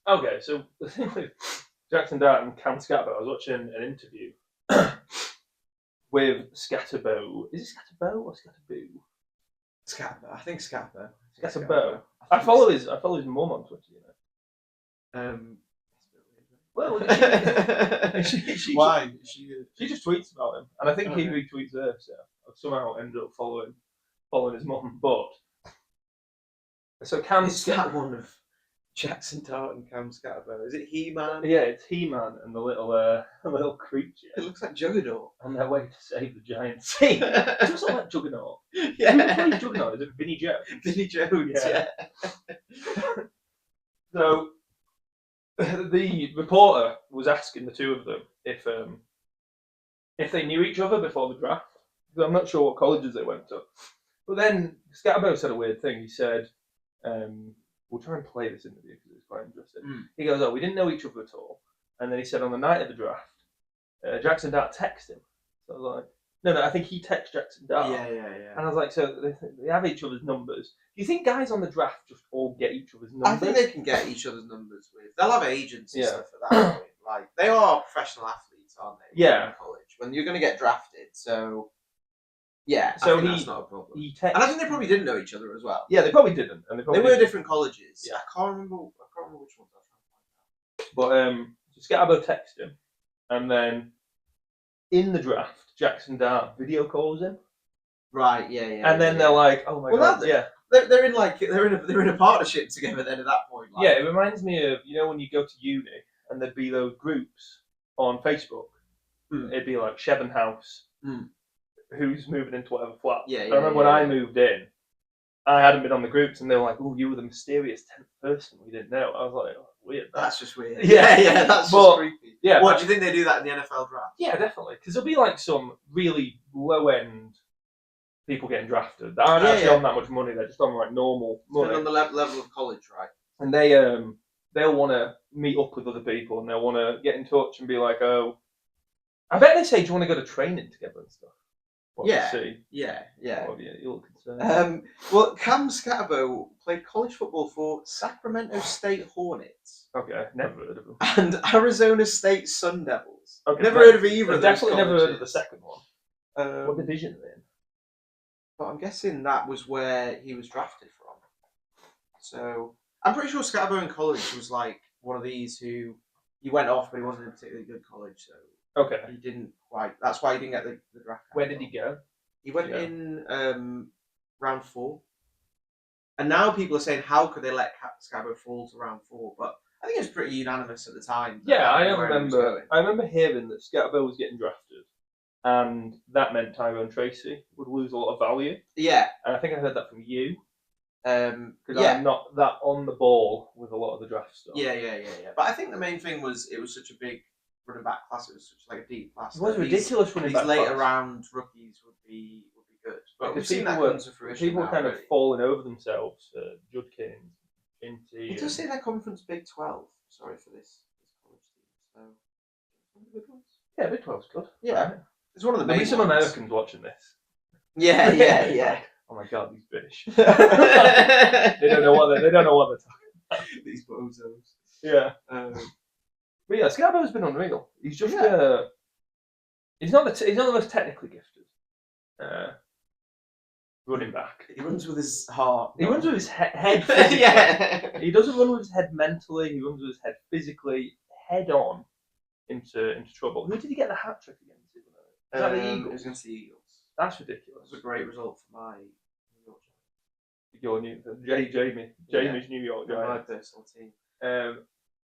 Okay, so the thing with Jackson Dart and Cam Skattebo, I was watching an interview with Skattebo. Is it Skattebo or Skattebo? Skattebo. I think Skattebo. Skattebo. I follow his mum on Twitter. You know. Well, Why? She just tweets about him, and I think he retweets her. So I've somehow ended up following his mum. But so Cam Is that one of Jackson Dart and Cam Skattebo? Is it He-Man? Yeah, it's He-Man and the little creature. It looks like Juggernaut on their way to save the giant sea. It does look like Juggernaut. Yeah. Who plays Juggernaut? Is it Vinnie Jones? Vinnie Jones, yeah. So the reporter was asking the two of them if they knew each other before the draft. I'm not sure what colleges they went to. But then Skattebo said a weird thing. He said, we'll try and play this interview because it's quite interesting. He goes, we didn't know each other at all. And then he said on the night of the draft, Jackson Dart texted him. So I was like, no, I think he texted Jackson Dart. Yeah. And I was like, so they have each other's numbers. Do you think guys on the draft just all get each other's numbers? I think they can get each other's numbers with. They'll have agents and stuff at that point. Like, they are professional athletes, aren't they? Yeah. In college. When you're going to get drafted, so... Yeah, so I think that's not a problem. And I think they probably didn't know each other as well. Yeah, they probably didn't. And they were different colleges. Yeah. I can't remember which ones I was trying to find out. But Skattebo texted him, and then in the draft, Jackson Dart video calls him. Right. Yeah. And then they're like, "Oh my god!" Yeah. They're in a partnership together. Then at that point. Like, yeah, it reminds me of when you go to uni and there'd be those groups on Facebook. It'd be like Shevin House. Who's moving into whatever flat. Yeah, I remember when I moved in, I hadn't been on the groups, and they were like, "Oh, you were the mysterious 10th person we didn't know." I was like, "Weird." That's just weird. Yeah, that's just creepy. Yeah. What do you think they do that in the NFL draft? Yeah, definitely, because there'll be like some really low end people getting drafted that aren't actually on that much money. They're just on like normal money. On the level of college, right? And they'll want to meet up with other people, and they'll want to get in touch and be like, "Oh, I bet they say, do you want to go to training together and stuff?" Yeah. You look concerned. Well, Cam Skattebo played college football for Sacramento State Hornets. Okay, never heard of them. And Arizona State Sun Devils. Okay, never heard of either of those definitely never heard of the second one. What division are they in? But I'm guessing that was where he was drafted from. So I'm pretty sure Skattebo in college was like one of these who he went off, but he wasn't in a particularly good college, so. Okay. He didn't quite. That's why he didn't get the draft. Where did he go? He went in round 4. And now people are saying, how could they let Skattebo fall to round 4? But I think it was pretty unanimous at the time. Yeah, I remember hearing that Skattebo was getting drafted, and that meant Tyrone Tracy would lose a lot of value. Yeah. And I think I heard that from you. Because I'm not that on the ball with a lot of the draft stuff. Yeah. But I think the main thing was it was such a big running back class. It was such like a deep class. It was ridiculous running back. These later round rookies would be good. But we've seen that come to fruition. People were kind of falling over themselves. Judkins, Ginty. It does say their conference Big 12. Sorry for this college team. So one of the good ones. Yeah, Big 12's good. Yeah, right. It's one of the main. Maybe some Americans watching this. Yeah. Oh my god, these British. they don't know what they're talking about. These bozos. Yeah. But yeah, Skattebo's been unreal. He's just he's not the most technically gifted running back. He runs with his heart. He runs with his head physically. Yeah. He doesn't run with his head mentally. He runs with his head physically, head on into trouble. Who did he get the hat trick against? Is that the Eagles? It was against the Eagles. That's ridiculous. It was a great result for my New York Giants. Jamie's New York Giants. My personal team.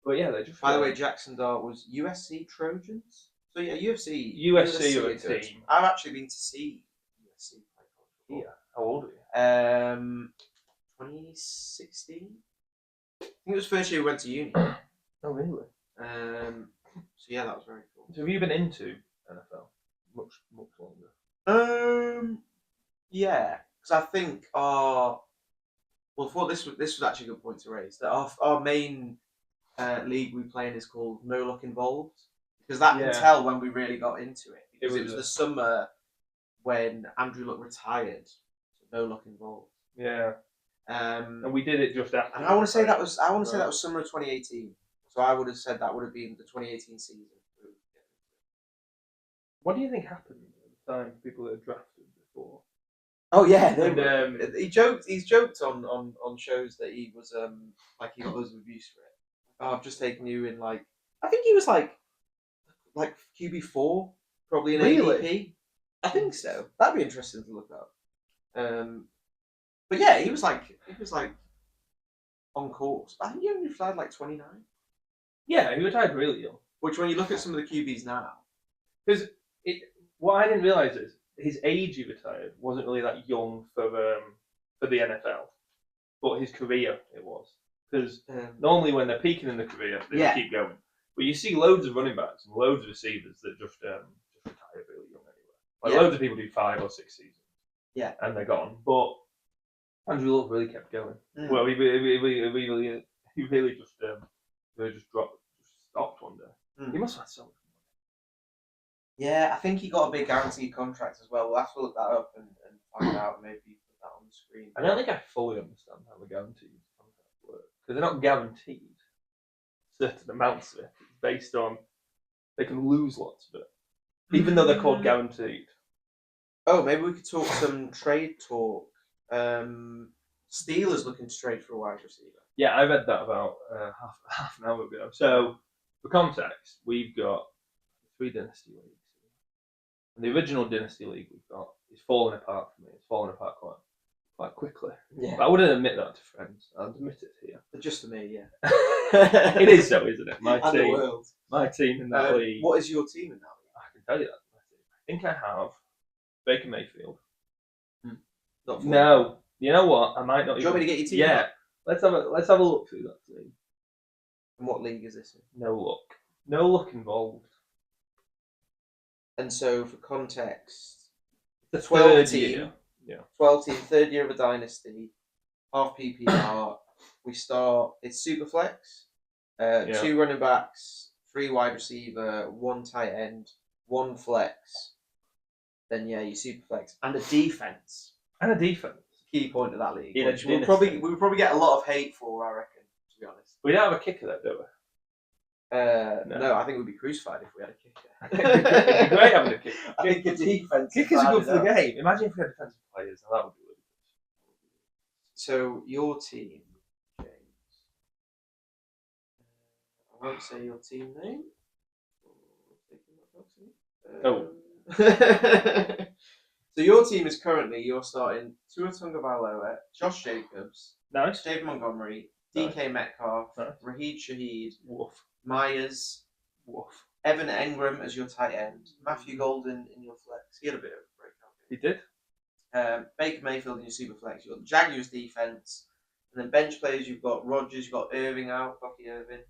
But yeah, they just. By the way, Jackson Dart was USC Trojans. So yeah, USC are a team. I've actually been to see USC play college football. Yeah. How old are you? 2016. I think it was first year we went to uni. Oh really? So yeah, that was very cool. So have you been into NFL much longer? Yeah, because I think this was actually a good point to raise that our main league we play in is called No Luck Involved, because that can tell when we really got into it, because it was the summer when Andrew Luck retired, so No Luck Involved. Yeah. And we did it just after. And I want to say that was summer of 2018. So I would have said that would have been the 2018 season. What do you think happened at the time? People that had drafted before. Oh yeah, he joked. He's joked on shows that he was like he got loads of abuse for it. Oh, I've just taken you in like I think he was like QB4, probably an ADP. I think so. That'd be interesting to look up. But yeah, he was like on course. I think he only retired like 29. Yeah, he retired really young. Which, when you look at some of the QBs now, because what I didn't realise is his age he retired wasn't really that young for the NFL, but his career it was. Because normally when they're peaking in the career, they just keep going. But you see loads of running backs and loads of receivers that just retire really young anyway. Like loads of people do 5 or 6 seasons. Yeah. And they're gone. But Andrew Luck really kept going. Well, he really just stopped one day. He must have had so much money. Yeah, I think he got a big guaranteed contract as well. We'll have to look that up and find out. Maybe put that on the screen. I don't think I fully understand how the guaranteed contracts work because they're not guaranteed certain amounts of it. It's based on they can lose lots of it, even though they're called guaranteed. Oh, maybe we could talk some trade talk. Steelers looking to trade for a wide receiver. Yeah, I read that about half an hour ago. So, for context, we've got 3 dynasty leagues. And the original dynasty league we've got is falling apart for me. It's falling apart quite quickly. Yeah. But I wouldn't admit that to friends. I'd admit it here. But just to me, yeah. It is so, isn't it? My and team. The world. My team in that league. What is your team in that league? I can tell you that. I think I have Baker Mayfield. No. You know what? I might not. Do you want me to get your team? Yeah. Let's have a look through that team. And what league is this in? No luck. No luck involved. And so, for context, the 12 team. Yeah. 12 team, third year of a dynasty, half PPR. We start. It's Superflex. 2 running backs, 3 wide receiver, 1 tight end, 1 flex. Then you Superflex and a defense. Key point of that league. Which we'll probably get a lot of hate for, I reckon. To be honest. We don't have a kicker though, do we? No, I think we'd be crucified if we had a kicker. It'd be great having a kicker. I think a defense. Kickers are good for the game. Imagine if we had defensive players, and that would be really good. So your team, James. I won't say your team name. So your team is currently you're starting Tua Tagovailoa, Josh Jacobs, nice, David Montgomery, DK Metcalf, nice. Raheed Shaheed, Woof. Myers, Woof. Evan Engram as your tight end, Matthew Golden in your flex. He had a bit of a breakout. He did. Baker Mayfield in your super flex. You've got the Jaguars defense, and then bench players. You've got Rodgers. You've got Irving out. Bucky Irving.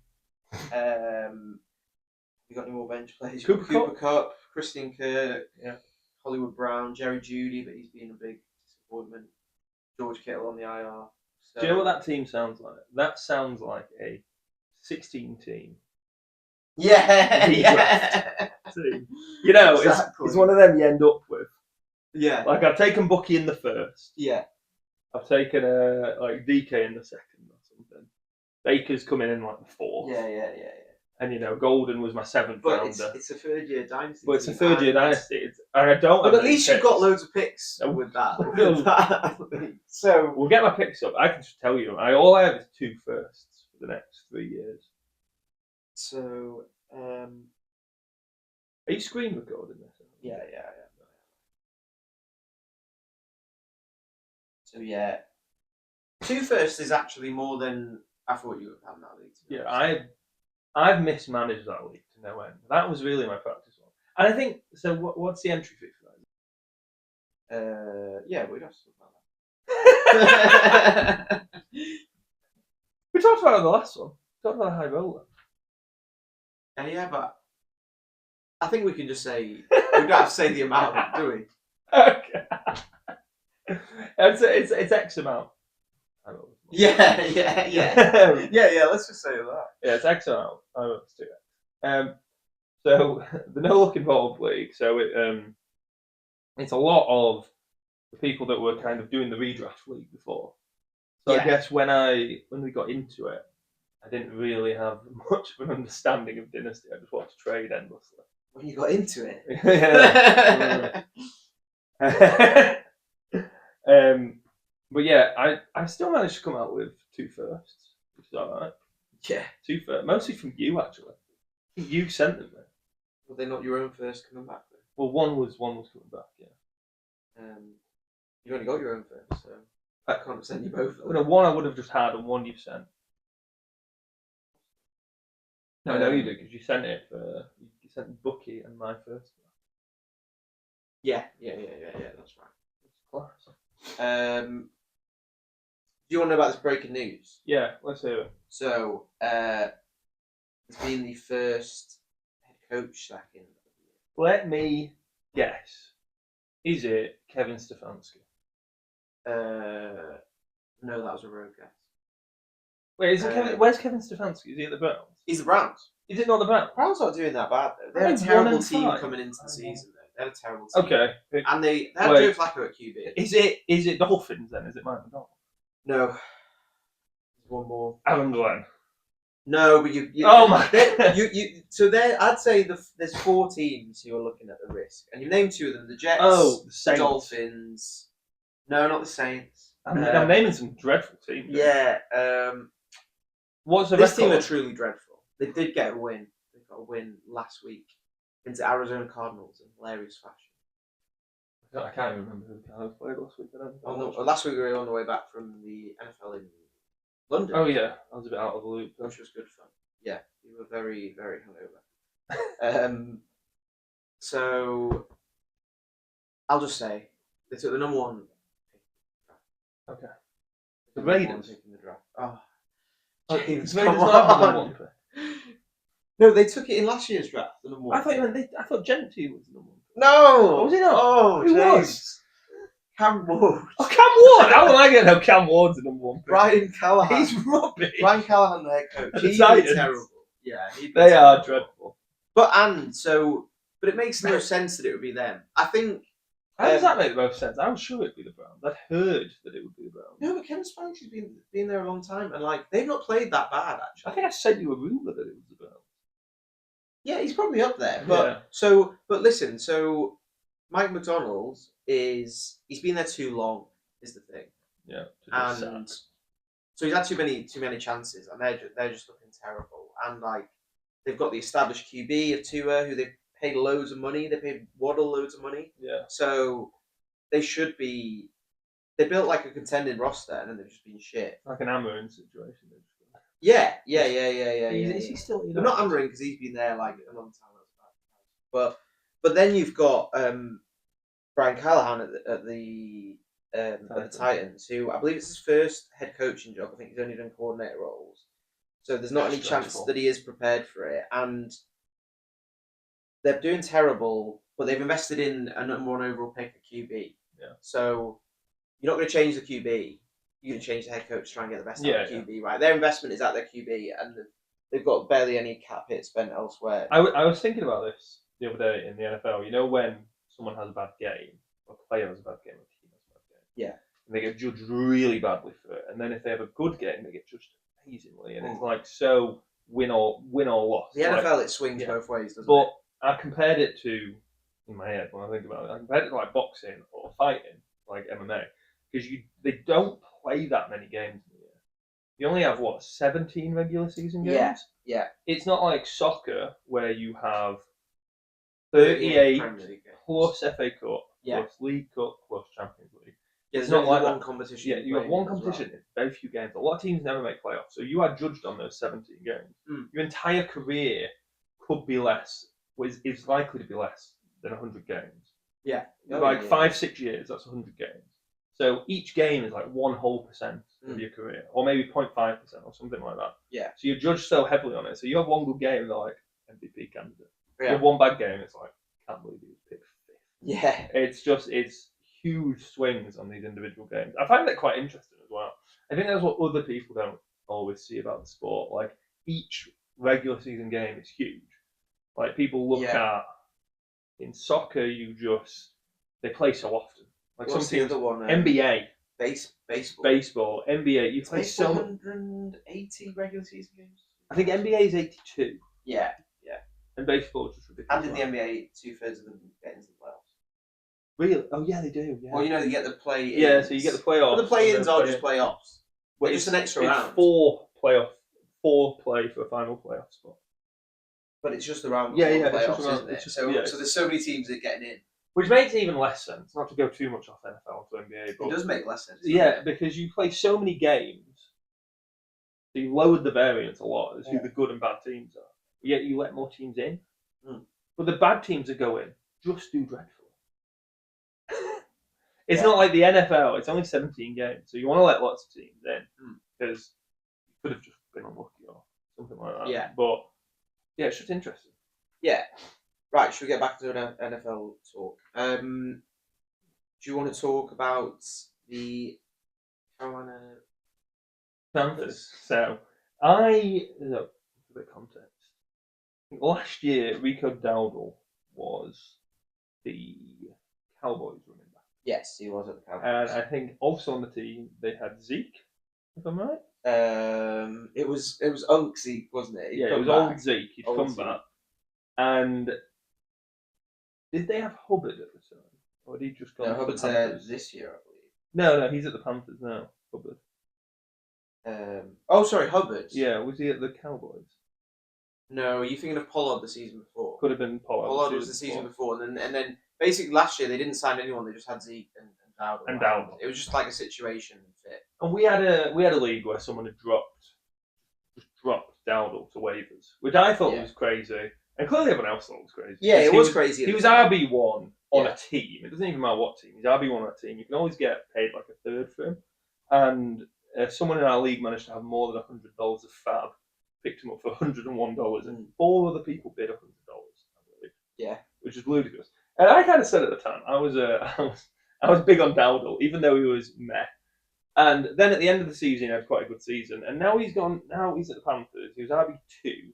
You got any more bench players? You've got Cooper Kupp, Christian Kirk, Hollywood Brown, Jerry Jeudy, but he's been a big disappointment. George Kittle on the IR. So, do you know what that team sounds like? That sounds like a 16 team. Yeah. Team. You know, exactly. It's one of them you end up with. Yeah. Like I've taken Bucky in the first. Yeah. I've taken like DK in the second or something. Baker's coming in like the fourth. Yeah. And Golden was my 7th rounder. It's a 3rd year dynasty. But it's a 3rd year dynasty. And I don't. But at least you've got loads of picks with that. So we'll get my picks up. I can just tell you, all I have is 2 firsts for the next 3 years. So, are you screen recording this? Yeah. So 2 firsts is actually more than I thought you would have in that league. Yeah, I've mismanaged that league to no end. That was really my practice one. And I think so. What's the entry fee for that? We'd have to talk about that. We talked about it in the last one. We talked about a high roller. Yeah, but I think we can just say we don't have to say the amount, do we? Okay. It's X amount. Yeah. Let's just say that. Yeah, it's X amount. Let's do it. So the no luck involved league. So it's a lot of the people that were kind of doing the redraft league before. So I guess when we got into it, I didn't really have much of an understanding of Dynasty. I just watched trade endlessly. When you got into it. Yeah. But yeah, I still managed to come out with 2 firsts, which is alright. Yeah. 2 firsts, mostly from you actually. I think you sent them. Were they not your own first coming back then? Well, one was coming back. Yeah. You only got your own first, so I can't have sent you both. No, one I would have just had, and one you sent. No, I know you did because you sent it for you sent Bucky and my first. Yeah, that's right. That's class. Do you want to know about this breaking news? Yeah, let's hear it. So, it's been the first head coach sacking. Let me guess. Is it Kevin Stefanski? No, that was a rogue guess. Wait, is it Kevin? Where's Kevin Stefanski? Is he at the Browns? He's the Browns. Is it not the Browns? Browns aren't doing that bad though. They had a terrible team coming into the season though. They had a terrible team. Okay. And they had Joe Flacco at QB. Is it Dolphins then? Is it Mike McDonald? No. There's one more. Adam Glenn. No, but you oh my! So there, I'd say there's 4 teams who are looking at the risk, and you named 2 of them: the Jets, the Dolphins. No, not the Saints. I'm naming some dreadful teams. Yeah. What's the this record? team are truly dreadful. They did get a win. They got a win last week into Arizona Cardinals in hilarious fashion. I can't even remember who the Cardinals played last week. Last week we were on the way back from the NFL in London. Oh yeah, I was a bit out of the loop, which was good fun. Yeah, we were very, very hungover. So I'll just say they took the number 1 pick. Okay. The Raiders picking the draft. James, come on. No, they took it in last year's draft. The number 1. I thought Gentry was the number 1. No, was he not? Oh, who was? Cam Ward. Oh, Cam Ward! How am I going to know Cam Ward's the number 1 pick? Brian Callahan. He's rubbish. Brian Callahan, the head coach. He's terrible. Yeah, they are dreadful. But it makes no sense that it would be them. I think. How does that make the most sense? I was sure it'd be the Browns. I'd heard that it would be the Browns. No, but Kevin Stefanski's been there a long time, and they've not played that bad actually. I think I sent you a rumour that it was the Browns. Yeah, he's probably up there. But listen, so Mike McDonald he's been there too long, is the thing. Yeah. And so he's had too many chances, and they're just looking terrible. And they've got the established QB of Tua, who they've paid loads of money. They paid Waddle loads of money. Yeah. So they should be. They built a contending roster, and then they've just been shit. Like an Amarin situation. Yeah. Is he still? But not Amarin because he's been there a long time. But then you've got Brian Callahan at the Titans, who I believe it's his first head coaching job. I think he's only done coordinator roles, so there's not any chance that he is prepared for it. And they're doing terrible, but they've invested in a number 1 overall pick at QB. Yeah. So you're not going to change the QB. You're going to change the head coach to try and get the best out of the QB, right? Their investment is at their QB, and they've got barely any cap hit spent elsewhere. I was thinking about this the other day in the NFL. You know when someone has a bad game, or a player has a bad game, or a team has a bad game. Yeah. And they get judged really badly for it, and then if they have a good game, they get judged amazingly, and it's so win or loss. The NFL it swings both ways, doesn't it? But I compared it to, in my head when I think about it, I compared it to boxing or fighting, like MMA, because they don't play that many games in a year. You only have 17 regular season games? Yeah. It's not like soccer where you have 38 plus FA Cup, plus League Cup, plus Champions League. Yeah, it's not like one competition. Yeah, you have one competition, very few games. A lot of teams never make playoffs, so you are judged on those 17 games. Your entire career could be less, is likely to be less than 100 games. Yeah. 5-6 years, that's 100 games. So each game is 1% of your career, or maybe 0.5% or something like that. Yeah. So you're judged so heavily on it. So you have one good game, they're MVP candidate. Yeah. You have one bad game, it's can't believe he was picked fifth. Yeah. It's huge swings on these individual games. I find that quite interesting as well. I think that's what other people don't always see about the sport. Each regular season game is huge. People look at in soccer, they play so often. What's some teams, the other one? NBA. Baseball. NBA. You play so 180 regular season games. I think NBA is 82. Yeah. And baseball is just ridiculous. And in the NBA, 2/3 of them get into the playoffs. Really? Oh yeah, they do. Yeah. Well, you get the play-ins. Yeah, so you get the playoffs. But the play-ins are just playoffs. Well, it's just an extra round. Four play for a final playoff spot. But it's just the round. Playoffs, isn't it? So there's so many teams that are getting in. Which makes even less sense. Not to go too much off NFL to NBA, but it does make less sense. Yeah, because you play so many games, so you lowered the variance a lot as who the good and bad teams are. Yet you let more teams in. But the bad teams that go in just do dreadfully. It's not like the NFL. It's only 17 games, so you want to let lots of teams in because you could have just been unlucky or something like that. Yeah. But yeah, it's just interesting. Yeah. Right. Should we get back to an NFL talk? Do you want to talk about the Carolina Panthers? So a bit of context. Last year, Rico Dowdle was the Cowboys running back. Yes, he was at the Cowboys. And I think also on the team they had Zeke, if I'm right. It was Unk Zeke, wasn't it? It was old Zeke. He'd come back. And did they have Hubbard at the time? Or did he just go? No, Hubbard's there this year, I believe. No, he's at the Panthers now. Hubbard. Sorry, Hubbard. Yeah, was he at the Cowboys? No, are you thinking of Pollard the season before? Could have been Pollard. Pollard was the season before, and then basically last year they didn't sign anyone. They just had Zeke and Dowdle. And Dowdle. It was just like a situation fit. And we had a league where someone had dropped Dowdle to waivers, which I thought was crazy, and clearly everyone else thought was crazy. Yeah, it was crazy. He was RB1 on a team. It doesn't even matter what team. He's RB1 on a team. You can always get paid like a third for him, and someone in our league managed to have more than $100 of fab. Picked him up for $101, and 4 other people bid $100. I believe. Yeah, which is ludicrous. And I kind of said at the time, I was big on Dowdle, even though he was meh. And then at the end of the season, he had quite a good season. And now he's gone. Now he's at the Panthers. He was RB2.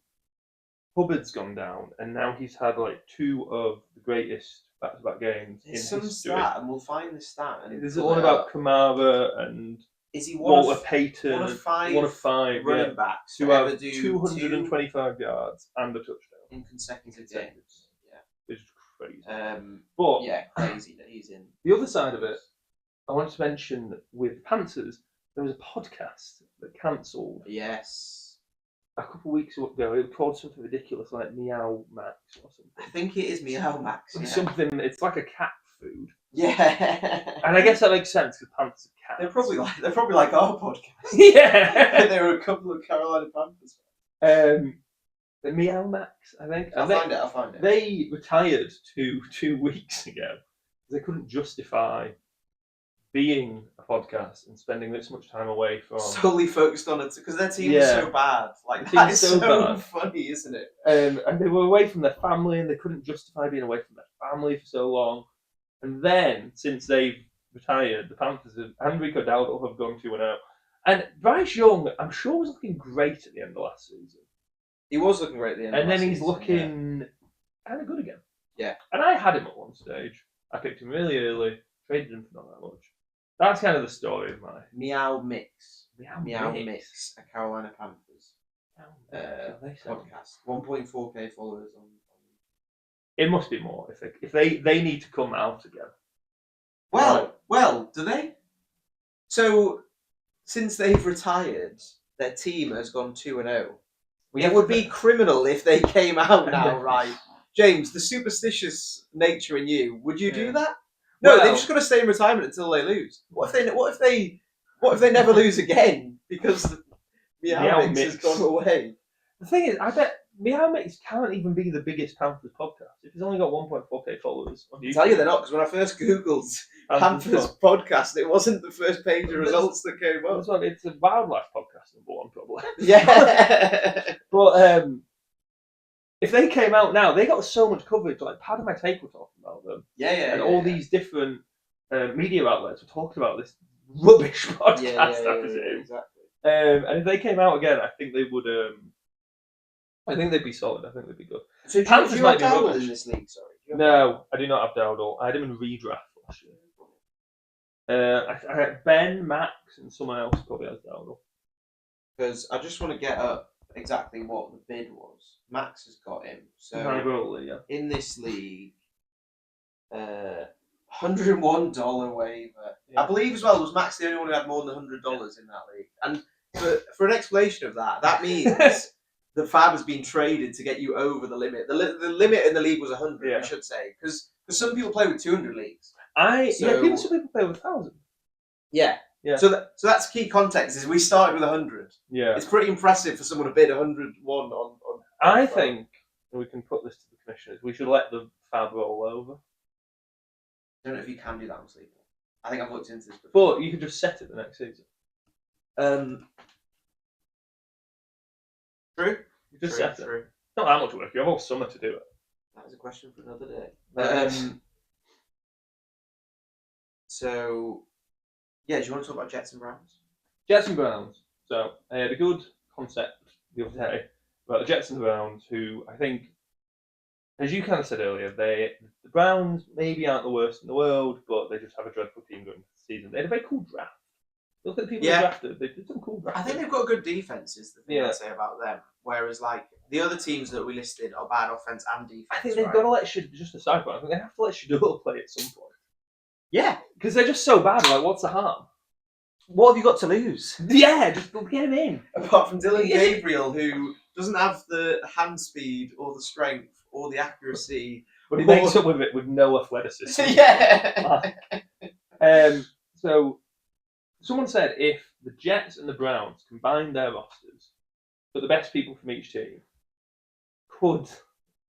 Hubbard's gone down, and now he's had like 2 of the greatest back-to-back games in history. Stat, and we'll find the stat. There's one about Kamara and. Is he Walter Payton? One of 5 running backs who have 225 yards and a touchdown in consecutive games. Yeah, which is crazy. But crazy that he's in. The other side of it, I wanted to mention with Panthers, there was a podcast that cancelled. Yes. A couple of weeks ago, it was called something ridiculous like Meow Max or something. I think it is Meow Max. Yeah. Something. It's like a cat food. Yeah. And I guess that makes sense because Panthers are cats. They're probably like our podcast. Yeah. There were a couple of Carolina Panthers. The Meow Max, I think. I'll find it. They retired 2 weeks ago. They couldn't justify being a podcast and spending this much time away from solely focused on it because their team is so bad. Like that is so funny, isn't it? And they were away from their family, and they couldn't justify being away from their family for so long. And then, since they've retired, the Panthers and Rico Dowdle have gone 2-0. And Bryce Young, I'm sure, was looking great at the end of last season. He was looking great at the end of last season. And then he's looking kind of good again. Yeah. And I had him at one stage. I picked him really early, traded him for not that much. That's kind of the story of my Meow Mix, a Carolina Panthers podcast. 1.4k followers on. It must be more if they need to come out again. Well, do they? So, since they've retired, their team has gone 2-0. It would be criminal if they came out now, right? James, the superstitious nature in you, would you do that? No, they've just got to stay in retirement until they lose. What if they never lose again because Meow Mix has gone away? The thing is, I bet Meow Mix can't even be the biggest Panthers podcast if he's only got 1.4k followers on YouTube. I tell you they're not, because when I first googled Panthers podcast, it wasn't the first page of results that came up. It's a wildlife podcast, #1 probably. Yeah. But if they came out now, they got so much coverage. Like, Pardon My Take were talking about them. Yeah. And all these different media outlets were talking about this rubbish podcast, I presume. Exactly. And if they came out again, I think they would. I think they'd be solid. I think they'd be good. So Panthers might be rubbish in this league. Sorry. No, I do not have Dowdle. I had him in redraft last year. Ben, Max, and someone else probably has Dowdle. Because I just want to get up exactly what the bid was. Max has got him. So yeah. in this league, $101 waiver. Yeah. I believe as well was Max the only one who had more than $100 in that league. And for an explanation of that means the Fab has been traded to get you over the limit. The limit in the league was 100. I should say, because some people play with 200 leagues. Some people play with 1,000. Yeah. Yeah. So that's key context. Is we started with 100. Yeah. It's pretty impressive for someone to bid 101 on. I think we can put this to the commissioners. We should let the Fab roll over. I don't know if you can do that on Sleeper. I think I've looked into this before. But you could just set it the next season. True. You just set it. Not that much work. You have all summer to do it. That is a question for another day. So, yeah, do you want to talk about Jets and Browns? Jets and Browns. So, I had a good concept the other day about the Jets and the Browns, who I think, as you kind of said earlier, the Browns maybe aren't the worst in the world, but they just have a dreadful team going into the season. They had a very cool draft. Look at the people they drafted. They did some cool drafts. I think they've got a good defense, is the thing I'd say about them. Whereas, like, the other teams that we listed are bad offense and defense. I think they've got to let just a side point. I think they have to let Shador play at some point. Yeah. Because they're just so bad. Like, what's the harm? What have you got to lose? Yeah, just get him in. Apart from Dylan Gabriel, who doesn't have the hand speed or the strength or the accuracy. But he makes up with it with no athleticism. Yeah. So, someone said if the Jets and the Browns combined their rosters, but the best people from each team, could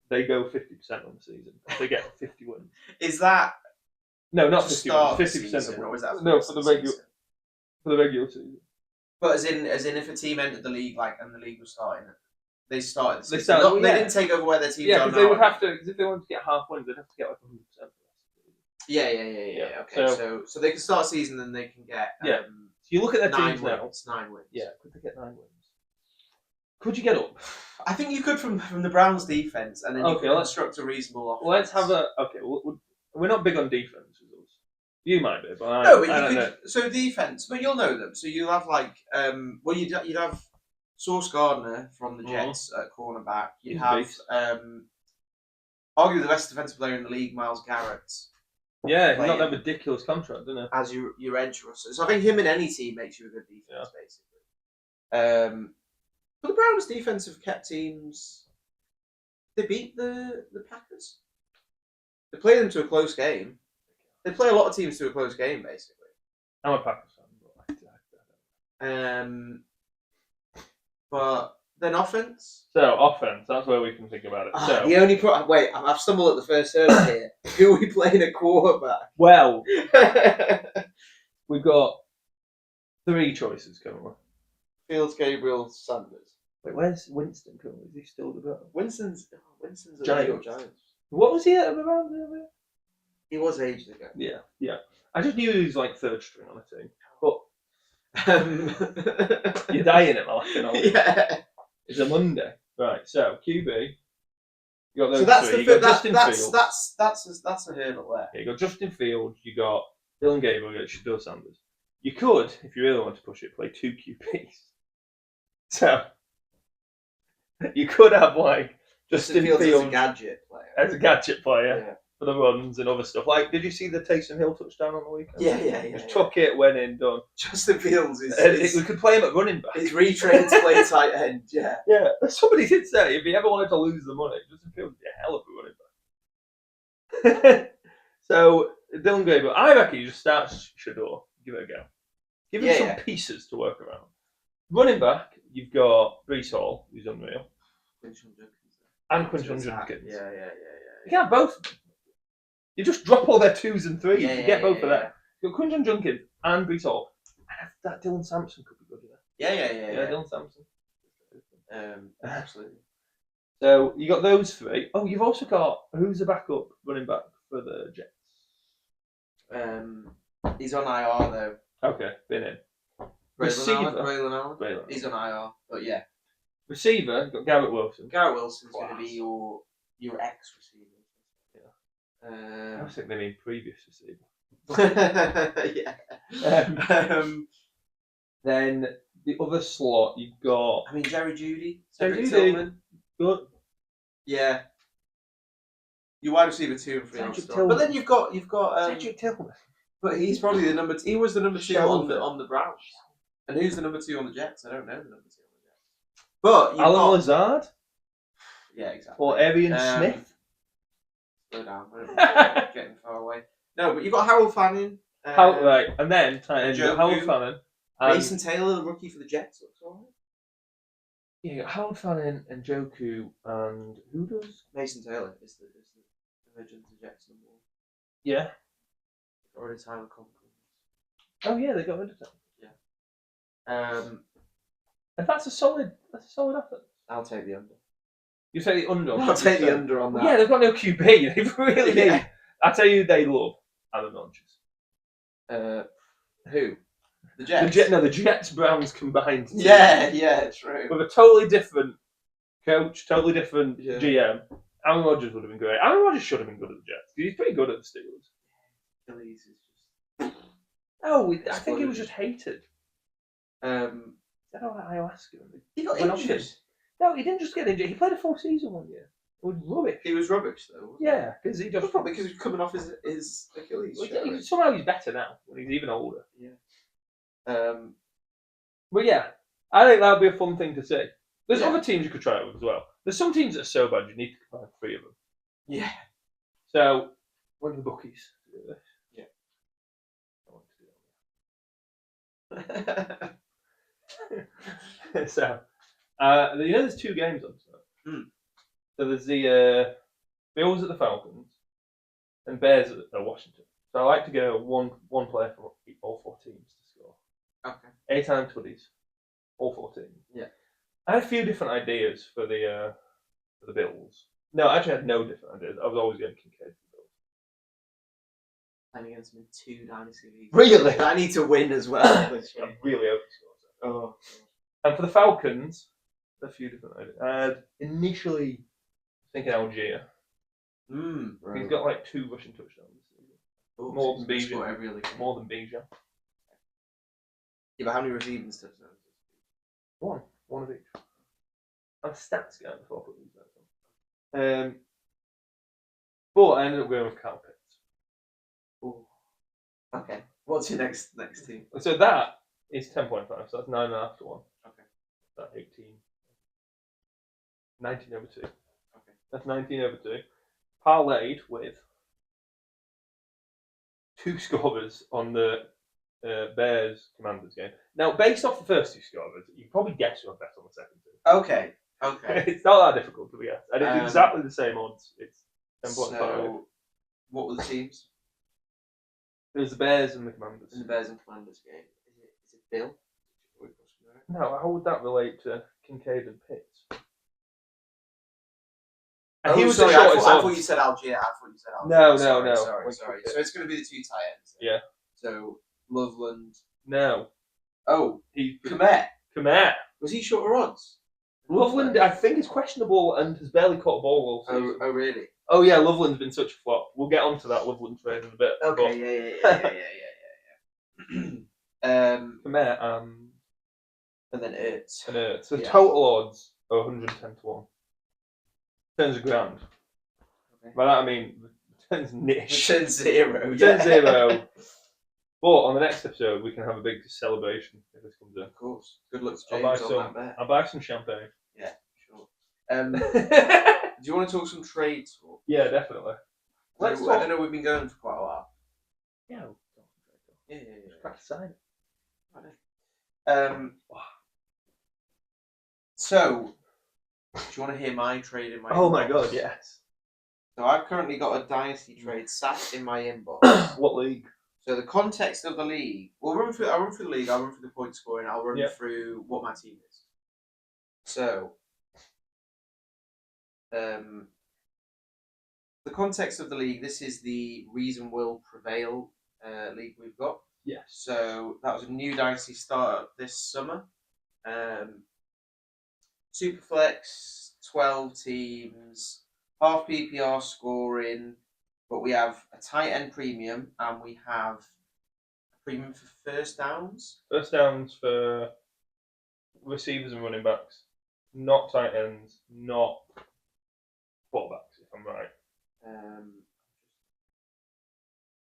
they go 50% on the season? If they get 50 wins. Is that... No, not 50 wins. 50% or is that for the regular season. But as in if a team entered the league and the league was starting, they started. They didn't take over where their teams are now. Yeah, because they would have to. Because if they wanted to get half wins, they'd have to get like 100%. Yeah. Okay, so they can start a season and they can get. So you look at their teams now. 9 wins. Yeah, could they get 9 wins? Could you get up? I think you could from the Browns' defense, and then you can construct a reasonable offense. Let's have a we're not big on defense. You might be, but no. But you could. So defense, but you'll know them. So you'll have you'd have Sauce Gardner from the Jets at cornerback. You'd have arguably the best defensive player in the league, Myles Garrett. Yeah, he's got that ridiculous contract, doesn't he? As your edge rusher. So I think him in any team makes you a good defense, basically. But the Browns' defense have kept teams. They beat the Packers. They play them to a close game. They play a lot of teams to a close game, basically. I'm a Packers fan, but then offense. So offense, that's where we can think about it. So the only wait, I've stumbled at the first hurdle here. Who are we playing at quarterback? Well, we've got 3 choices coming up. Fields, Gabriel, Sanders. Wait, where's Winston coming? Is he still the best? Winston's at Giants. Giants. What was he at around there? He was ages ago. Yeah. I just knew he was like 3rd string on a team. But you're dying at my laughing. Yeah. It's a Monday. Right, so QB. You got those three. That's a hurdle there. Yeah, you got Justin Fields, you got Dylan Gabriel, you got Shador Sanders. You could, if you really want to push it, play 2 QBs. So you could have Justin Fields as a gadget player. Yeah. For the runs and other stuff. Did you see the Taysom Hill touchdown on the weekend? Yeah. Just took it, went in, done. Justin Fields is... we could play him at running back. He's retrained to play tight end, yeah. Yeah, somebody did say if he ever wanted to lose the money, Justin Fields would be a hell of a running back. So, Dylan Gabriel, I reckon you just start Shador. Give it a go. Give him some pieces to work around. Running back, you've got Breece Hall, who's unreal. And Quinton Junkins. Yeah. You can have both. You just drop all their 2s and 3s. You get both of them. You've got Quinton Junkins and Breece Hall. And that Dylan Sampson could be good. Yeah. Dylan Sampson. Absolutely. So you got those 3. Oh, you've also got who's the backup running back for the Jets? He's on IR though. Okay, been in. Braylon Allen. He's on IR, but yeah. Receiver, you've got Garrett Wilson. Garrett Wilson's going to be your ex receiver. I think they mean previous receiver. Yeah. Then the other slot you've got. I mean, Jerry Jeudy, Jerry Cedric Jeudy. Tillman. Good. Yeah. Your wide receiver 2 and 3 on Cedric still. Tillman. But then you've got Cedric Tillman. but he's probably the number. He was the number 2 on Shelvin. the Browns. And who's the number 2 on the Jets? I don't know the number 2 on the Jets. But you've Alan got Lazard yeah, exactly. or Arian Smith. Slow down. Getting far away. No, but you've got Harold Fanning. Right, and then Joe Harold Fannin. Mason Taylor, the rookie for the Jets, looks alright. Yeah, you got Harold Fannin and Joku, and who does? Mason Taylor is the emergent to Jets number 1. Yeah. Got rid of Tyler Conklin. Oh yeah, they got rid of him. Yeah. And that's a solid effort. I'll take the under. You say the under. I'll take the under on that. Yeah, they've got no QB. They really need. I tell you, they love Aaron Rodgers. Who? The Jets. The Jets Browns combined. Yeah, true. With a totally different coach, totally different GM. Aaron Rodgers would have been great. Aaron Rodgers should have been good at the Jets. He's pretty good at the Steelers. Phillies is just. Oh, I think he was just hated. Is that all that ayahuasca? He got injured. No, he didn't just get injured. He played a full season one year. It was rubbish. He was rubbish though. Yeah, because he just probably because he was coming off his Achilles. Somehow he's better now when he's even older. Yeah. But yeah, I think that would be a fun thing to see. There's Yeah. other teams you could try it with as well. There's some teams that are so bad you need to combine 3 of them. Yeah. So, one of the bookies to do this. Yeah. I want to do that. So, there's 2 games on. So there's the Bills at the Falcons and Bears at Washington. So I like to go one player for all 4 teams to score. Okay. Anytime twenties, all 4 teams. Yeah. I had a few different ideas for the Bills. No, I actually had no different ideas. I was always going Kincaid for the Bills. Playing against them in 2 dynasty leagues. Really? I need to win as well. I really hope he scores. Oh. And for the Falcons, a few different ideas. I had initially thinking Algier. Right. He's got like 2 rushing touchdowns this season. More than Bijan. Every other game. More than Bijan. Yeah, but how many receiving touchdowns? One of each. I'm a stats guy before I put these notes on. But I ended up going with Kyle Pitts. Ooh. Okay. What's your next team? So that is 10.5, so that's 9.5 to 1. Okay. That's 18. 19 over 2. Okay. That's 19 over 2. Parlayed with 2 scorers on the Bears Commanders game. Now, based off the first 2 scorers, you can probably guess who I bet on the second 2. Okay. It's not that difficult to guess. And it's exactly the same odds. It's 10.5. So, what were the teams? There's the Bears and the Commanders. In the Bears and Commanders game. Is it Bill? No, how would that relate to Kincaid and Pitts? And he was sorry, the I shortest thought odds. you said Algier. No. Sorry. So it's going to be the 2 tight ends. Yeah. So Loveland. No. Oh, He Komet. Was he shorter odds? Loveland, I think, is questionable and has barely caught a ball all season. Oh, really? Oh yeah, Loveland's been such a flop. We'll get onto that Loveland trade in a bit. Okay, yeah. Komet And then Ertz. and Ertz. So total odds are 110 to 1. Turns a grand. Okay. By that I mean returns niche. Return 0. Return 0. But on the next episode, we can have a big celebration if this comes in. Of course. Good luck to James on that bet. I'll buy some champagne. Yeah, sure. Do you want to talk some trades? Yeah, definitely. I don't know, we've been going for quite a while. Yeah. Yeah. Practice sign. So, do you want to hear my trade in my Oh inbox? my god, yes. So I've currently got a dynasty trade sat in my inbox. What league? So the context of the league, I'll run through the league, I'll run through the point scoring, I'll run through what my team is. So, the context of the league, this is the Reason Will Prevail league we've got. Yes. So that was a new dynasty start this summer. Superflex, 12 teams, half PPR scoring, but we have a tight end premium and we have a premium for first downs. First downs for receivers and running backs, not tight ends, not quarterbacks, if I'm right.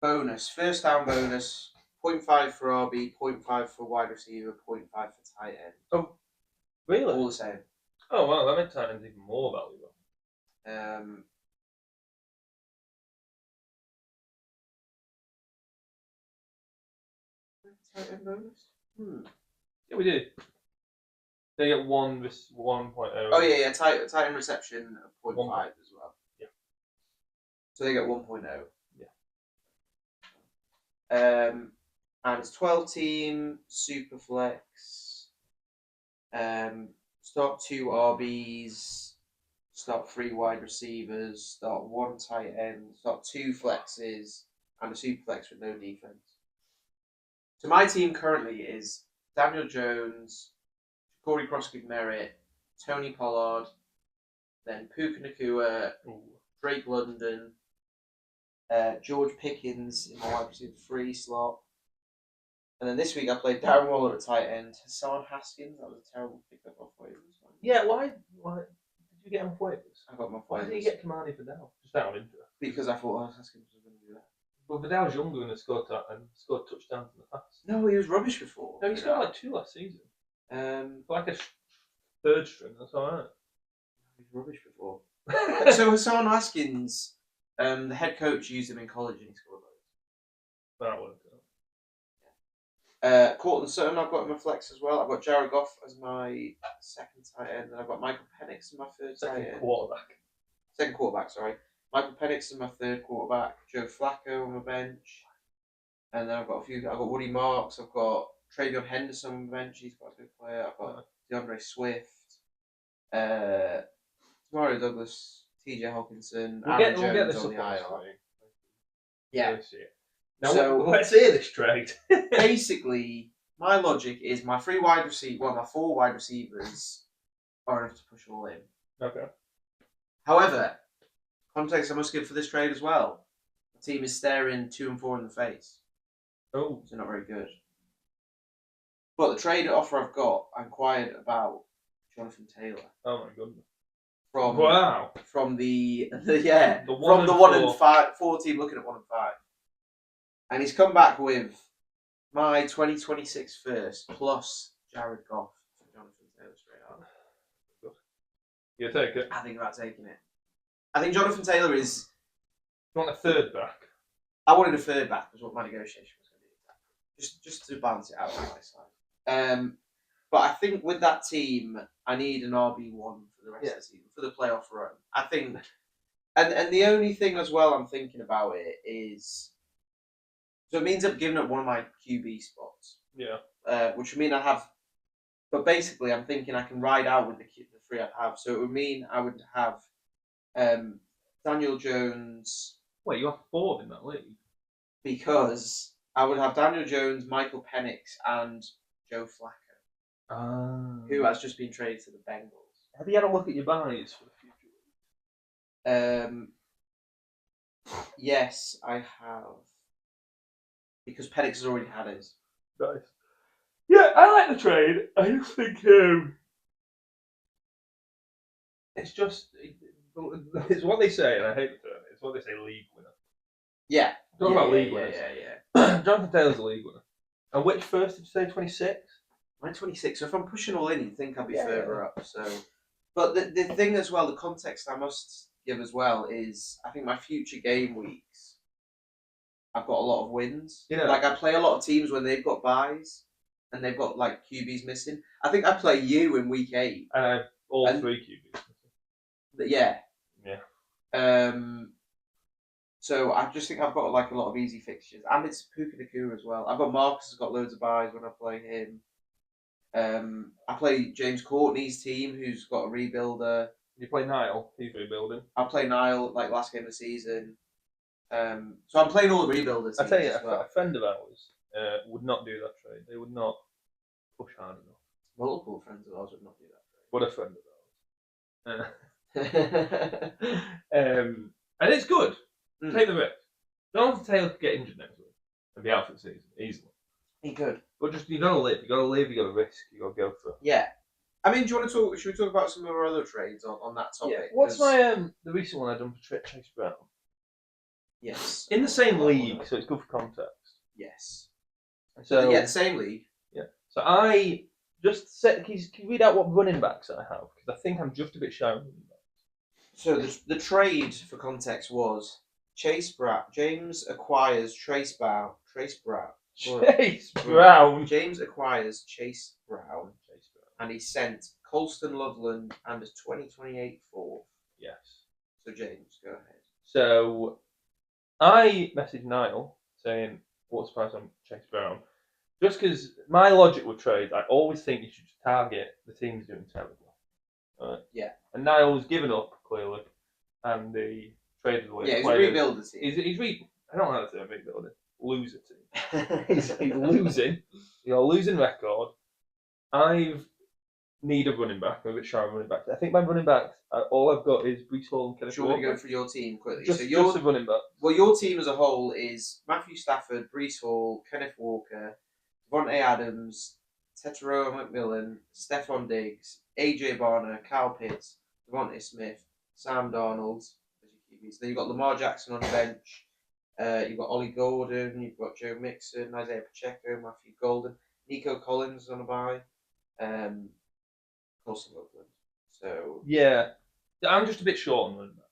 Bonus, first down bonus, 0.5 for RB, 0.5 for wide receiver, 0.5 for tight end. Oh, really? All the same. Oh, wow, that makes tight ends even more valuable. Tight end bonus? Yeah, we do. They get 1.0. Oh, yeah, tight end reception of 0.5 as well. Yeah. So they get 1.0. Yeah. And it's 12 team, super flex. Start 2 RBs, start 3 wide receivers, start 1 tight end, start 2 flexes, and a super flex with no defense. So my team currently is Daniel Jones, Corey Cross-Merritt, Tony Pollard, then Puka Nacua, Drake London, George Pickens in my wide receiver 3 slot. And then this week I played Darren Waller at tight end, Hassan Haskins. That was a terrible pickup off waivers. Yeah, why did you get him off waivers? I got him off waivers. Why did you get Kamani Vidal? Just out of interest. Because I thought Haskins was going to do that. But Vidal's younger and scored touchdowns in the past. No, he was rubbish before. No, he scored like 2 last season. Like a third string, that's alright. He was rubbish before. So Hassan Haskins, the head coach used him in college and he scored loads. That worked out. Cortland Sutton, I've got him a flex as well. I've got Jared Goff as my second tight end, and I've got Michael Penix as my third tight end. Second quarterback, sorry. Michael Penix as my third quarterback. Joe Flacco on my bench. And then I've got I've got Woody Marks, I've got Travion Henderson on my bench, he's quite a good player. I've got DeAndre Swift, Mario Douglas, TJ Hawkinson, Aaron Jones on the IR. Yeah. Now, so let's hear this trade. Basically, my logic is my 4 wide receivers are enough to push all in. Okay. However, context I must give for this trade as well. The team is staring 2 and 4 in the face. Oh. So not very good. But the trade offer I've got, I inquired about Jonathan Taylor. Oh my goodness. From the 1 and 4 team looking at 1 and 5. And he's come back with my 2026 first plus Jared Goff for Jonathan Taylor straight up. You take it? I think about taking it. I think Jonathan Taylor is... You want a third back? I wanted a third back, was what my negotiation was going to be. Just to balance it out on my side. But I think with that team, I need an RB1 for the rest of the season, for the playoff run. I think... And the only thing as well I'm thinking about it is... So it means I'm giving up one of my QB spots. Yeah. Which would mean I have... But basically, I'm thinking I can ride out with the 3 I have. So it would mean I would have Daniel Jones... Wait, you have 4 in that league? Because I would have Daniel Jones, Michael Penix, and Joe Flacco. Who has just been traded to the Bengals. Have you had a look at your buys for the future? Yes, I have. Because Penix has already had his. Nice. Yeah, I like the trade. I just think it's just it's what they say, and I hate the term. It's what they say, league winner. Yeah. Talk about league winners. Yeah. Jonathan Taylor's a league winner. And which first did you say? 26. I'm 26. So if I'm pushing all in, you'd think I'd be further up. So, but the thing as well, the context I must give as well is I think my future game weeks, I've got a lot of wins. Yeah. Like I play a lot of teams when they've got buys and they've got like QBs missing. I think I play you in week 8. And I have all 3 QBs missing. Yeah. Yeah. So I just think I've got like a lot of easy fixtures, and it's Puka Nacua as well. I've got Marcus has got loads of buys when I play him. I play James Courtney's team, who's got a rebuilder. You play Niall, he's rebuilding. I play Niall like last game of the season. So I'm playing all the rebuilders. I tell you, a friend of ours would not do that trade. They would not push hard enough. Multiple friends of ours would not do that trade. What a friend of ours. And it's good. take the risk. Jonathan Taylor could get injured next week and be out for the season easily. He could. But just you gotta live. You gotta live. You gotta risk. You gotta go for it. Yeah. I mean, do you want to talk? Should we talk about some of our other trades on that topic? Yeah. What's my the recent one I done for Chase Brown? Yes. In the same league, so it's good for context. Yes. So yeah, the same league. Yeah. So I just said, can you read out what running backs I have? Because I think I'm just a bit shy on running backs. So the trade for context was Chase Brown. James acquires Trace Brown. Chase Brown. James acquires Chase Brown. And he sent Colston Loveland and a 2028 Ford. Yes. So James, go ahead. So I messaged Niall saying, what's the price on Chase Brown? Just because my logic with trades, I always think you should just target the teams doing terribly. Right? Yeah. And Niall's given up, clearly, and the traded away. Yeah, he's a rebuilder team. I don't know how to say rebuilder. Loser team. he's losing. You're a losing record. I've need a running back. I'm a bit shy of running backs. I think my running backs, all I've got is Breece Hall and Kenneth Walker. Should we go for your team quickly? Just a running back. Well, your team as a whole is Matthew Stafford, Breece Hall, Kenneth Walker, Devontae Adams, Tetairoa McMillan, Stephon Diggs, AJ Barner, Kyle Pitts, Devontae Smith, Sam Darnold. Then you've got Lamar Jackson on the bench. You've got Ollie Gordon. You've got Joe Mixon, Isaiah Pacheco, Matthew Golden, Nico Collins on a bye. Colston Loveland. So yeah, I'm just a bit short on running backs.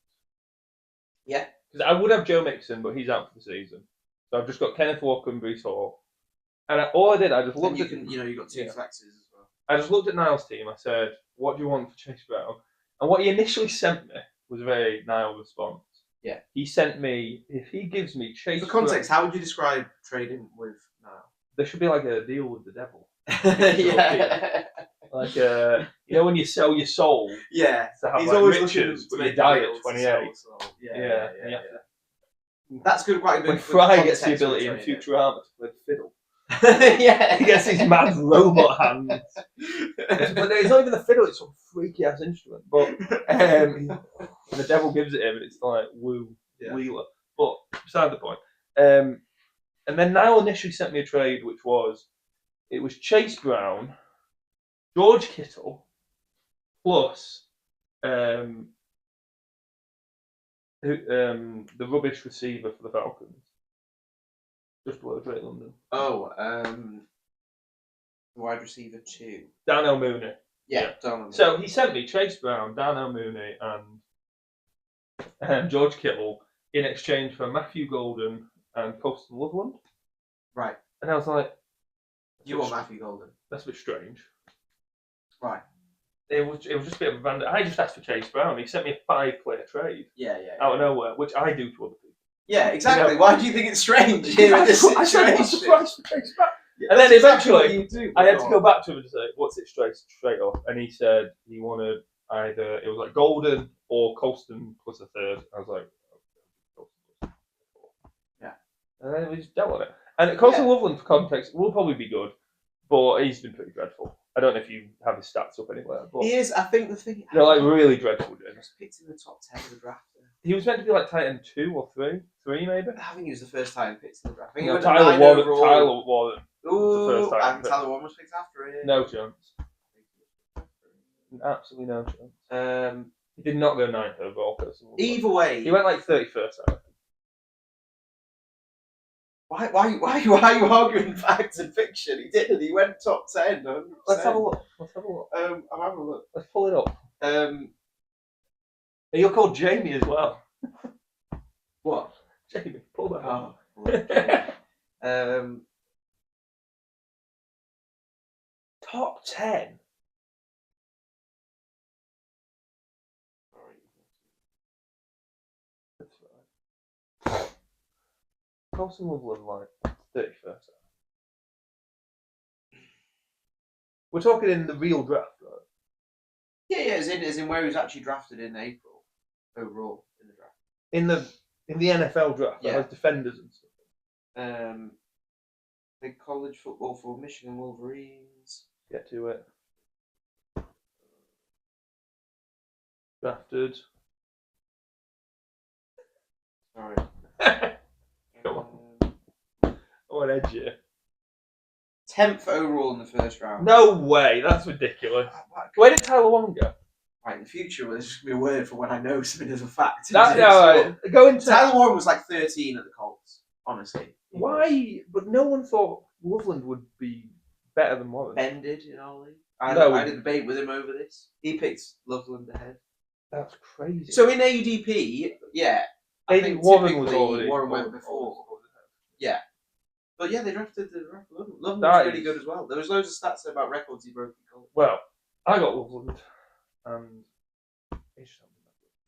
Yeah, because I would have Joe Mixon, but he's out for the season. So I've just got Kenneth Walker and Breece Hall. And all I did, I just looked at you got two flexes as well. I just looked at Niall's team. I said, "What do you want for Chase Brown?" And what he initially sent me was a very Niall response. Yeah, he sent me, if he gives me Chase. For context, how would you describe trading with Niall? There should be like a deal with the devil. Yeah. Like when you sell your soul. Yeah. To have He's like always riches, looking but to you die make at 28. Yeah. That's good. Quite good. When Fry gets the ability in Futurama to play the fiddle. Yeah. He gets these mad robot hands. But it's not even the fiddle; it's some freaky ass instrument. But and the devil gives it him, and it's like woo, wheeler. But beside the point. And then Niall initially sent me a trade, which was Chase Brown, George Kittle, plus the rubbish receiver for the Falcons, just below Drake London. Oh, wide receiver 2. Darnell Mooney. Yeah, Darnell Mooney. So he sent me Chase Brown, Darnell Mooney, and George Kittle in exchange for Matthew Golden and Colston Loveland. Right. And I was like, you want Matthew Golden? That's a bit strange. Right. It was just a bit of a random. I just asked for Chase Brown. He sent me a 5-player trade. Yeah. Out of nowhere, which I do to other people. Yeah, exactly. Why do you think it's strange here in this situation? I said, what's the price for Chase Brown? Yeah, and then eventually, I had to go back to him and say, what's it straight off? And he said he wanted either, it was like Golden or Colston plus a third. I was like, okay. Yeah. And then we just dealt with it. And Colston Loveland, for context, will probably be good, but he's been pretty dreadful. I don't know if you have his stats up anywhere. But he is, I think the thing... They're like really dreadful, James. He was picked in the top 10 of the draft. He was meant to be like tight end 2 or 3. 3 maybe? I think he was the first tight end picked in the draft. I think no, Tyler Warren was the first tight end. Tyler Warren was picked after it. No chance. Absolutely no chance. He did not go 9th overall, personally. Either way... He went like 31st, I think. Why are you arguing facts and fiction? He didn't. He went top 10. 100%. Let's have a look. I'm having a look. Let's pull it up. You're called Jamie as well. What? Jamie, pull that up. Top 10. That's right. Colston Loveland like 31st. We're talking in the real draft, right? Yeah, as in where he was actually drafted in April overall in the draft. In the NFL draft, yeah, as defenders and stuff. Big college football for Michigan Wolverines. Get to it. Drafted. Sorry. Come on. What edge you? 10th overall in the first round. No way, that's ridiculous. Where did Tyler Warren go? Right, in the future, well, there's just going to be a word for when I know something as a fact. That's right. Go into Tyler Warren was like 13 at the Colts, honestly. Why? But no one thought Loveland would be better than Warren. Ben did in our league. I did a debate with him over this. He picked Loveland ahead. That's crazy. So in ADP, yeah, I think Warren typically was already Warren went before. Yeah. But yeah, they drafted Loveland. Loveland That was really good as well. There was loads of stats about records he broke in college. Well, I got Loveland, and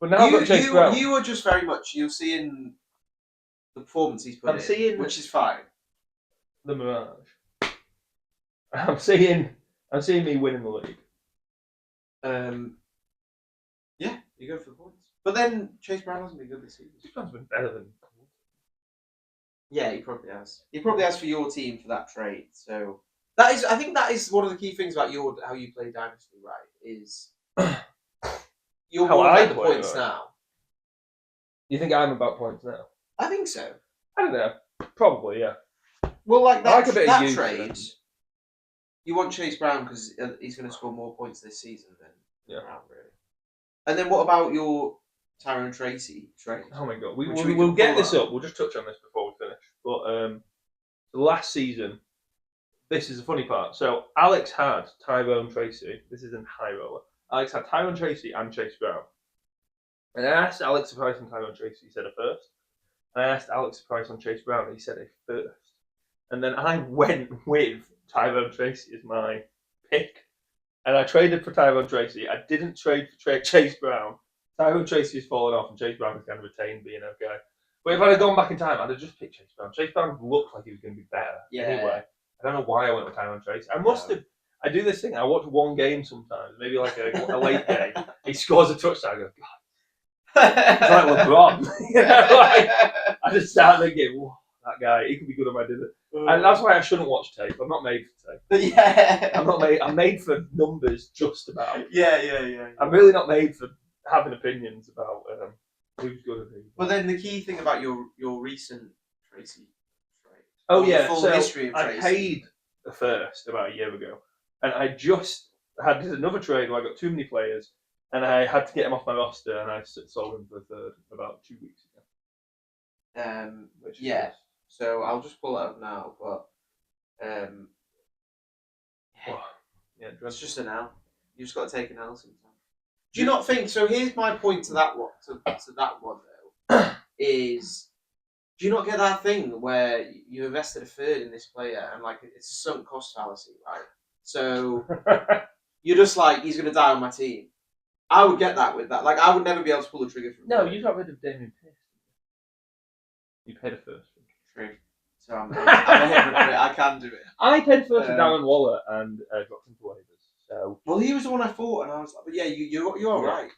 but now I've got Chase Brown. You are just very much you're seeing the performance he's put in, which is fine. The mirage. I'm seeing me winning the league. Yeah, you go for the points. But then Chase Brown hasn't been good this season. Chase Brown's been better than. Yeah, he probably has. He probably has for your team for that trade. So I think that is one of the key things about how you play Dynasty, right? Is you're how more I about the play points now. You think I'm about points now? I think so. I don't know. Probably, yeah. Well, like that, that use trade, you want Chase Brown because he's going to score more points this season than Brown, really. And then what about your Tyrone Tracy trade? Oh my god, we'll get this up. We'll just touch on this before we finish. But last season, this is the funny part. So Alex had Tyrone Tracy. This is in high roller. Alex had Tyrone Tracy and Chase Brown. And I asked Alex the price on Tyrone Tracy. He said a first. And I asked Alex the price on Chase Brown. And he said a first. And then I went with Tyrone Tracy as my pick. And I traded for Tyrone Tracy. I didn't trade for Chase Brown. Tyrone Tracy has fallen off, and Chase Brown has kind of retained being okay. But if I had gone back in time, I'd have just picked Chase Brown. Chase Brown looked like he was going to be better. Yeah. Anyway, I don't know why I went with Tyrone Tracy. I must have. I do this thing. I watch one game sometimes, maybe like a late game. He scores a touchdown. I go, God. It's like LeBron. I just start thinking, whoa, that guy, he could be good on my dinner. And that's why I shouldn't watch tape. I'm not made for tape. Yeah. I'm made for numbers just about. Yeah. I'm really not made for having opinions about who's good and who. But then the key thing about your recent Tracy trade. Oh yeah, full so history of Tracy. I paid the first about a year ago, and I just did another trade where I got too many players, and I had to get him off my roster, and I sold him for a third about 2 weeks ago. Yeah. So I'll just pull it up now, but it's just an L. You just got to take an L sometimes. Do you not think? So here's my point to that one. To that one though, is do you not get that thing where you invested a third in this player and like it's a sunk cost fallacy, right? So you're just like he's going to die on my team. I would get that with that. Like I would never be able to pull the trigger from. No, you got rid of Damien Pierce. You paid a first. True. So I'm a hypocrite. I can do it. I paid first for Darren Waller and dropped him to waivers. So well, he was the one I thought, and I was like, but yeah, you're right.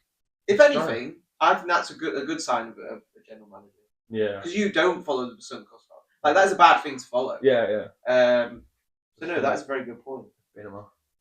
If anything, I think that's a good sign of a general manager. Yeah. Because you don't follow the sunk cost fallacy. Like that's a bad thing to follow. Yeah. So no, that's a very good point. Been a month.